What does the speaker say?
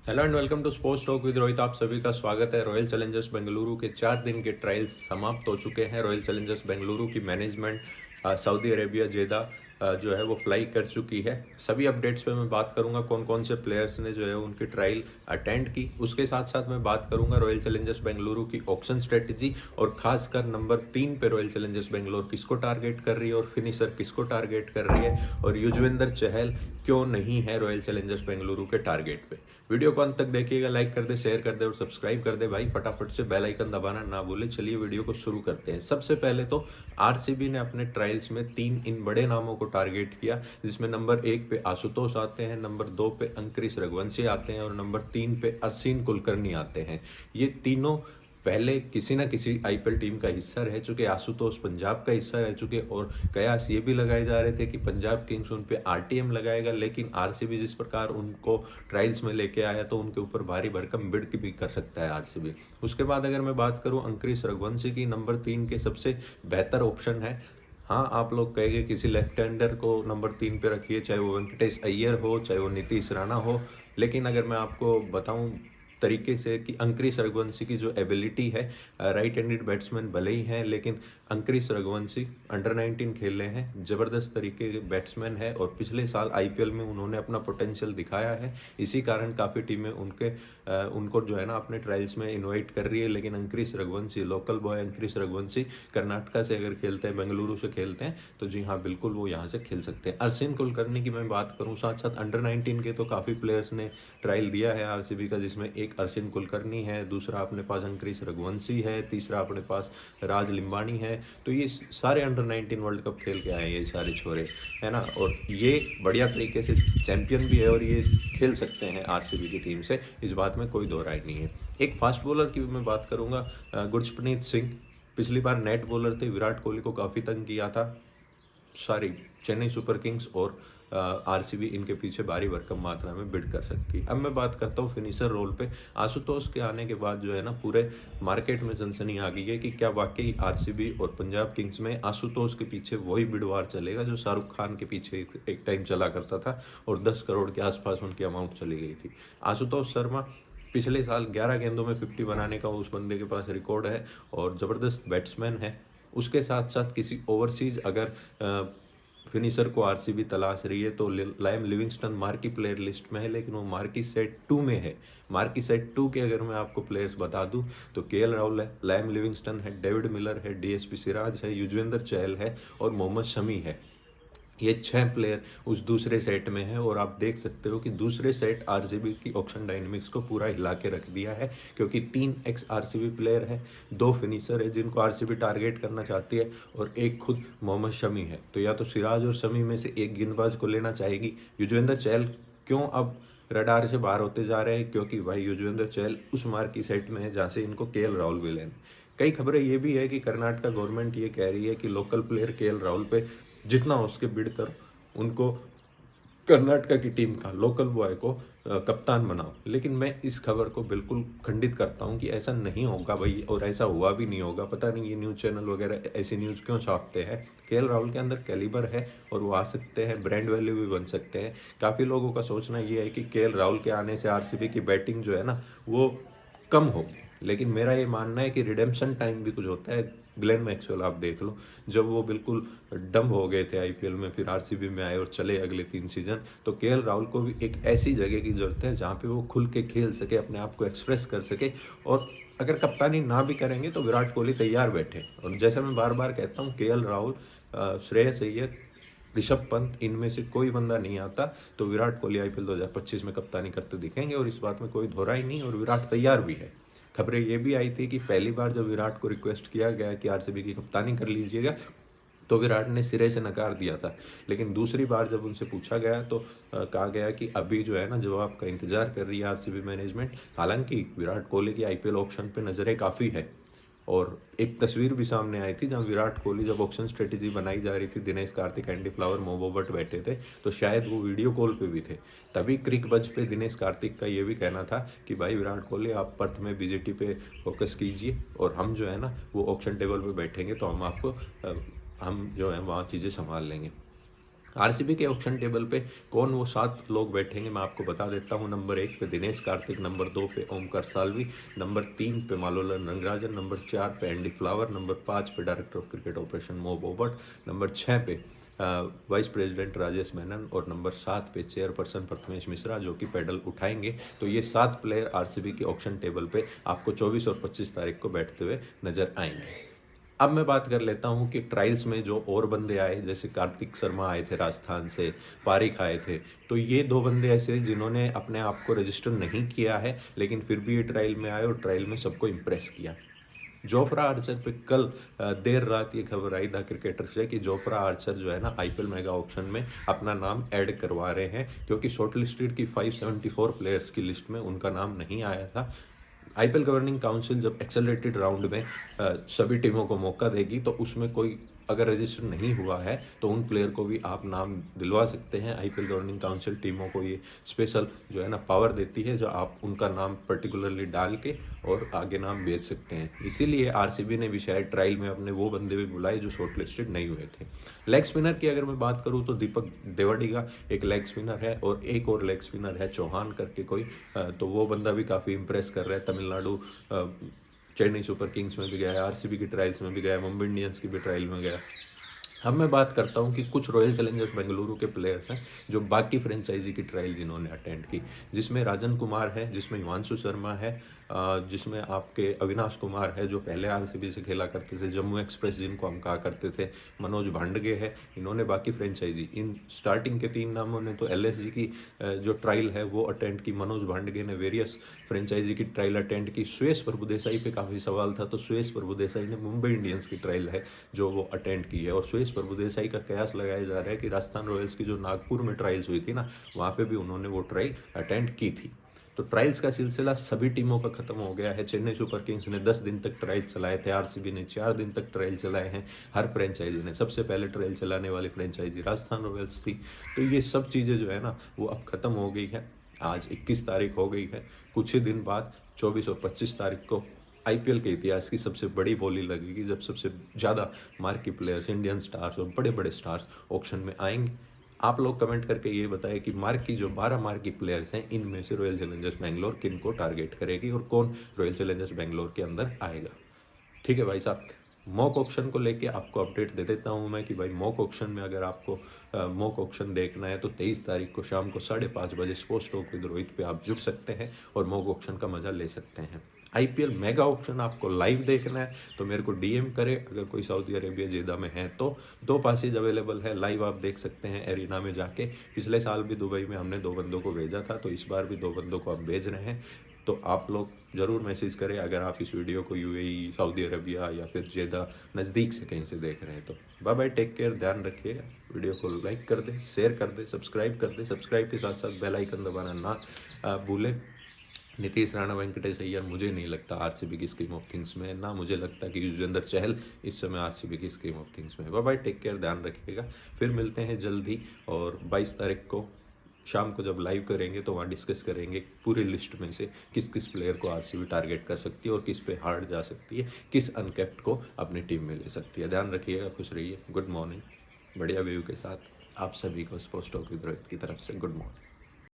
Hello and welcome to sports talk with Rohit. आप सभी का स्वागत है। रॉयल चैलेंजर्स बेंगलुरु के 4 दिन के ट्रायल्स समाप्त हो चुके हैं। रॉयल चैलेंजर्स बेंगलुरु की मैनेजमेंट सऊदी अरेबिया जेदा जो है वो फ्लाई कर चुकी है। सभी अपडेट्स पे मैं बात करूंगा, कौन कौन से प्लेयर्स ने जो है उनकी ट्रायल अटेंड की। उसके साथ साथ मैं बात करूंगा रॉयल चैलेंजर्स बेंगलुरु की ऑक्शन स्ट्रेटजी और खासकर नंबर 3 पे रॉयल चैलेंजर्स बेंगलुरु किसको टारगेट कर रही है और फिनिशर किसको टारगेट कर रही है, और युजवेंद्र चहल क्यों नहीं है रॉयल चैलेंजर्स बेंगलुरु के टारगेट पे। वीडियो को अंत तक देखिएगा, लाइक कर दे, शेयर कर दे और सब्सक्राइब कर दे भाई। फटाफट से बेल आइकन दबाना ना भूले। चलिए वीडियो को शुरू करते हैं। सबसे पहले तो आरसीबी ने अपने ट्रायल्स में 3 इन बड़े नामों को टारगेट किया, जिसमें नंबर 1 पे आशुतोष आते हैं, नंबर 2 पे अंकुरिश रघुवंशी आते हैं और नंबर 3 पे अरसीन कुलकर्णी आते हैं। ये तीनों पहले किसी ना किसी आईपीएल टीम का हिस्सा रह चुके। आशुतोष पंजाब का हिस्सा रह चुके और कयास ये भी लगाए जा रहे थे कि पंजाब किंग्स उन पे आरटीएम लगाएगा, लेकिन आरसीबी जिस प्रकार उनको ट्रायल्स में लेके आया तो उनके ऊपर भारी भरकम बिड भी कर सकता है आरसीबी। उसके बाद अगर मैं बात करूं अंकुरिश रघुवंशी की, नंबर 3 के सबसे बेहतर ऑप्शन है। हाँ, आप लोग कहेंगे किसी लेफ्ट हैंडर को नंबर 3 पे रखिए, चाहे वो वेंकटेश अय्यर हो चाहे वो नीतीश राणा हो, लेकिन अगर मैं आपको बताऊं तरीके से कि अंकुरिश रघुवंशी की जो एबिलिटी है, राइट हैंडेड बैट्समैन भले ही हैं लेकिन अंकुरिश रघुवंशी अंडर 19 खेल रहे हैं, ज़बरदस्त तरीके के बैट्समैन है और पिछले साल आईपीएल में उन्होंने अपना पोटेंशियल दिखाया है। इसी कारण काफ़ी टीमें उनको जो है ना अपने ट्रायल्स में इनवाइट कर रही है। लेकिन अंकुरिश रघुवंशी, लोकल बॉय अंकुरिश रघुवंशी, कर्नाटका से अगर खेलते हैं, बेंगलुरु से खेलते हैं तो जी हाँ बिल्कुल वो यहाँ से खेल सकते हैं। अरसीन कुलकर्णी की मैं बात करूँ, साथ साथ अंडर 19 के तो काफ़ी प्लेयर्स ने ट्रायल दिया है आरसीबी का, जिसमें एक अरसीन कुलकर्णी है, दूसरा अपने पास अंकुरिश रघुवंशी है, तीसरा अपने पास राज लिम्बानी है। तो ये सारे अंडर 19 वर्ल्ड कप खेल के आए हैं ये सारे छोरे, है ना, और ये बढ़िया तरीके से चैंपियन भी है और ये खेल सकते हैं आरसीबी की टीम से, इस बात में कोई दो राय नहीं है। एक फास्ट बॉलर की भी मैं बात करूंगा, गुरप्रीत सिंह। पिछली बार नेट बॉलर थे, विराट कोहली को काफ़ी तंग किया था। सारी चेन्नई सुपर किंग्स और आरसीबी इनके पीछे भारी भरकम मात्रा में बिड कर सकती है। अब मैं बात करता हूँ फिनिशर रोल पे। आशुतोष के आने के बाद जो है ना पूरे मार्केट में सनसनी आ गई है कि क्या वाकई आरसीबी और पंजाब किंग्स में आशुतोष के पीछे वही बिडवार चलेगा जो शाहरुख खान के पीछे एक टाइम चला करता था और 10 करोड़ के आसपास उनकी अमाउंट चली गई थी। आशुतोष शर्मा पिछले साल 11 गेंदों में 50 बनाने का उस बंदे के पास रिकॉर्ड है और ज़बरदस्त बैट्समैन है। उसके साथ साथ किसी ओवरसीज अगर फिनिशर को आरसीबी तलाश रही है तो lime Livingstone marquee player list में है, लेकिन वो मार्की सेट 2 में है। मार्की सेट 2 के अगर मैं आपको प्लेयर्स बता दूं तो केएल राहुल है, लाइम लिविंगस्टन है, डेविड मिलर है, डीएसपी सिराज है, युजवेंद्र चहल है और मोहम्मद शमी है। ये 6 प्लेयर उस दूसरे सेट में है और आप देख सकते हो कि दूसरे सेट आरसीबी की ऑक्शन डायनेमिक्स को पूरा हिला के रख दिया है, क्योंकि 3 एक्स आरसीबी प्लेयर है, 2 फिनिशर है जिनको आरसीबी टारगेट करना चाहती है और एक खुद मोहम्मद शमी है। तो या तो सिराज और शमी में से एक गेंदबाज को लेना चाहेगी। युजवेंद्र चहल क्यों अब रडार से बाहर होते जा रहे हैं, क्योंकि भाई युजवेंद्र चहल उस मार्की सेट में है जहाँ से इनको केएल राहुल भी लेना। कई खबरें ये भी है कि कर्नाटका गवर्नमेंट ये कह रही है कि लोकल प्लेयर केएल राहुल पे जितना उसके बिड करो, उनको कर्नाटका की टीम का लोकल बॉय को कप्तान बनाओ। लेकिन मैं इस खबर को बिल्कुल खंडित करता हूं कि ऐसा नहीं होगा भाई, और ऐसा हुआ भी नहीं होगा। पता नहीं ये न्यूज़ चैनल वगैरह ऐसी न्यूज़ क्यों छापते हैं। केएल राहुल के अंदर कैलिबर है और वो आ सकते हैं, ब्रांड वैल्यू भी बन सकते हैं। काफ़ी लोगों का सोचना ये है कि केएल राहुल के आने से आरसीबी की बैटिंग जो है ना वो कम होगी, लेकिन मेरा ये मानना है कि रिडेम्पशन टाइम भी कुछ होता है। ग्लेन मैक्सवेल आप देख लो, जब वो बिल्कुल डम हो गए थे आईपीएल में, फिर आरसीबी में आए और चले अगले 3 सीजन, तो केएल राहुल को भी एक ऐसी जगह की जरूरत है जहाँ पे वो खुल के खेल सके, अपने आप को एक्सप्रेस कर सके। और अगर कप्तानी ना भी करेंगे तो विराट कोहली तैयार बैठे। और जैसा मैं बार बार कहता हूँ, केएल राहुल, श्रेयस अय्यर, ऋषभ पंत, इनमें से कोई बंदा नहीं आता तो विराट कोहली आईपीएल 2025 में कप्तानी करते दिखेंगे और इस बात में कोई धोरा ही नहीं। और विराट तैयार भी है। खबरें ये भी आई थी कि पहली बार जब विराट को रिक्वेस्ट किया गया कि आरसीबी की कप्तानी कर लीजिएगा तो विराट ने सिरे से नकार दिया था। लेकिन दूसरी बार जब उनसे पूछा गया तो कहा गया कि अभी जो है ना जवाब का इंतजार कर रही है आरसीबी मैनेजमेंट। हालांकि विराट कोहली की आईपीएल ऑप्शन पे नज़रें काफ़ी है और एक तस्वीर भी सामने आई थी जहां विराट कोहली जब ऑक्शन स्ट्रेटेजी बनाई जा रही थी, दिनेश कार्तिक, एंडी फ्लावर, मोबो भट्ट बैठे थे, तो शायद वो वीडियो कॉल पे भी थे। तभी क्रिक बज पे दिनेश कार्तिक का ये भी कहना था कि भाई विराट कोहली आप पर्थ में बीजेटी पे फोकस कीजिए और हम जो है ना वो ऑक्शन टेबल पे बैठेंगे तो हम आपको हम जो है वहाँ चीज़ें संभाल लेंगे। आरसीबी के ऑक्शन टेबल पे कौन वो 7 लोग बैठेंगे मैं आपको बता देता हूँ। नंबर 1 पे दिनेश कार्तिक, नंबर 2 पे ओमकार साल्वी, नंबर 3 पे मालोलन रंगराजन, नंबर 4 पे एंडी फ्लावर, नंबर 5 पे डायरेक्टर ऑफ क्रिकेट ऑपरेशन मो बोबर्ट, नंबर 6 पे वाइस प्रेसिडेंट राजेश मेनन और नंबर 7 पे चेयरपर्सन प्रथमेश मिश्रा जो कि पेडल उठाएंगे। तो ये 7 प्लेयर आरसीबी के ऑक्शन टेबल पे आपको 24 और 25 तारीख को बैठते हुए नजर आएंगे। अब मैं बात कर लेता हूं कि ट्रायल्स में जो और बंदे आए, जैसे कार्तिक शर्मा आए थे राजस्थान से, पारिक आए थे, तो ये 2 बंदे ऐसे जिन्होंने अपने आप को रजिस्टर नहीं किया है लेकिन फिर भी ये ट्रायल में आए और ट्रायल में सबको इम्प्रेस किया। जोफ्रा आर्चर पे कल देर रात ये खबर आई था क्रिकेटर से कि जोफ्रा आर्चर जो है ना आईपीएल मेगा ऑक्शन में अपना नाम ऐड करवा रहे हैं, क्योंकि शॉर्ट लिस्टेड की 574 प्लेयर्स की लिस्ट में उनका नाम नहीं आया था। आईपीएल गवर्निंग काउंसिल जब एक्सेलरेटेड राउंड में सभी टीमों को मौका देगी तो उसमें कोई अगर रजिस्टर नहीं हुआ है तो उन प्लेयर को भी आप नाम दिलवा सकते हैं। आईपीएल गवर्निंग काउंसिल टीमों को ये स्पेशल जो है ना पावर देती है, जो आप उनका नाम पर्टिकुलरली डाल के और आगे नाम भेज सकते हैं। इसीलिए आरसीबी ने भी शायद ट्रायल में अपने वो बंदे भी बुलाए जो शॉर्ट लिस्टेड नहीं हुए थे। लेग स्पिनर की अगर मैं बात करूँ तो दीपक देवड़िगा एक लेग स्पिनर है और एक और लेग स्पिनर है चौहान करके कोई, तो वो बंदा भी काफ़ी इंप्रेस कर रहा है। तमिलनाडु चेन्नई सुपर किंग्स में भी गया है, आरसीबी की ट्रायल्स में भी गया है, मुंबई इंडियंस की भी ट्रायल में गया। अब मैं बात करता हूं कि कुछ रॉयल चैलेंजर्स बेंगलुरु के प्लेयर्स हैं जो बाकी फ्रेंचाइजी की ट्रायल जिन्होंने अटेंड की, जिसमें राजन कुमार है, जिसमें हिमांशु शर्मा है, जिसमें आपके अविनाश कुमार है जो पहले आरसीबी से खेला करते थे, जम्मू एक्सप्रेस जिनको हम कहा करते थे, मनोज भांडगे है। इन्होंने बाकी फ्रेंचाइजी, इन स्टार्टिंग के 3 नामों ने तो एलएसजी की जो ट्रायल है वो अटेंड की, मनोज भांडगे ने वेरियस फ्रेंचाइजी की ट्रायल अटेंड की। सुरेश प्रभुदेसाई पे काफ़ी सवाल था, तो सुरेश प्रभुदेसाई ने मुंबई इंडियंस की ट्रायल है जो वो अटेंड की है। और सुरेश प्रभुदेसाई का कयास लगाया जा रहा है कि राजस्थान रॉयल्स की जो नागपुर में ट्रायल्स हुई थी ना, वहाँ पे भी उन्होंने वो ट्रायल अटेंड की थी। तो ट्रायल्स का सिलसिला सभी टीमों का खत्म हो गया है। चेन्नई सुपर किंग्स ने 10 दिन तक ट्रायल चलाए थे, आरसीबी ने 4 दिन तक ट्रायल चलाए हैं। हर फ्रेंचाइजी ने, सबसे पहले ट्रायल चलाने वाली फ्रेंचाइजी राजस्थान रॉयल्स थी। तो ये सब चीज़ें जो है ना वो अब खत्म हो गई है। आज 21 तारीख हो गई है, कुछ ही दिन बाद 24 और 25 तारीख को आईपीएल के इतिहास की सबसे बड़ी बोली लगेगी, जब सबसे ज़्यादा मार्की प्लेयर्स, इंडियन स्टार्स और बड़े बड़े स्टार्स ऑक्शन में आएंगे। आप लोग कमेंट करके ये बताएं कि मार्की जो 12 मार्की प्लेयर्स हैं इनमें से रॉयल चैलेंजर्स बेंगलोर किन को टारगेट करेगी और कौन रॉयल चैलेंजर्स बेंगलोर के अंदर आएगा। ठीक है भाई साहब, मॉक ऑक्शन को लेके आपको अपडेट दे देता हूँ मैं कि भाई मॉक ऑक्शन में अगर आपको मॉक ऑक्शन देखना है तो 23 तारीख को शाम को 5:30 बजे स्पोर्ट्स टॉक विद रोहित पे आप जुड़ सकते हैं और मॉक ऑक्शन का मजा ले सकते हैं। आईपीएल मेगा ऑक्शन आपको लाइव देखना है तो मेरे को डीएम करे, अगर कोई सऊदी अरेबिया जेदा में है तो 2 पासेज अवेलेबल है, लाइव आप देख सकते हैं एरिना में जाके। पिछले साल भी दुबई में हमने 2 बंदों को भेजा था, तो इस बार भी 2 बंदों को हम भेज रहे हैं। तो आप लोग ज़रूर मैसेज करें अगर आप इस वीडियो को यूएई, सऊदी अरबिया या फिर जेदा नज़दीक से कहीं से देख रहे हैं तो। बाय बाय, टेक केयर, ध्यान रखिएगा। वीडियो को लाइक कर दें, शेयर कर दें, सब्सक्राइब कर दें। सब्सक्राइब के साथ साथ बेल आइकन दबाना ना भूलें। नीतीश राणा, वेंकटेश अय्यर मुझे नहीं लगता आरसीबी की स्कीम ऑफ थिंग्स में, ना मुझे लगता कि युजवेंद्र चहल इस समय आरसीबी की स्कीम ऑफ थिंग्स में। बाय बाय, टेक केयर, ध्यान रखिएगा। फिर मिलते हैं जल्दी, और 22 तारीख को शाम को जब लाइव करेंगे तो वहाँ डिस्कस करेंगे पूरी लिस्ट में से किस किस प्लेयर को आरसीबी टारगेट कर सकती है और किस पे हार्ड जा सकती है, किस अनकैप्ड को अपनी टीम में ले सकती है। ध्यान रखिएगा, खुश रहिए। गुड मॉर्निंग, बढ़िया व्यू के साथ आप सभी को स्पोर्ट्स टॉक विद रोहित की तरफ से गुड मॉर्निंग।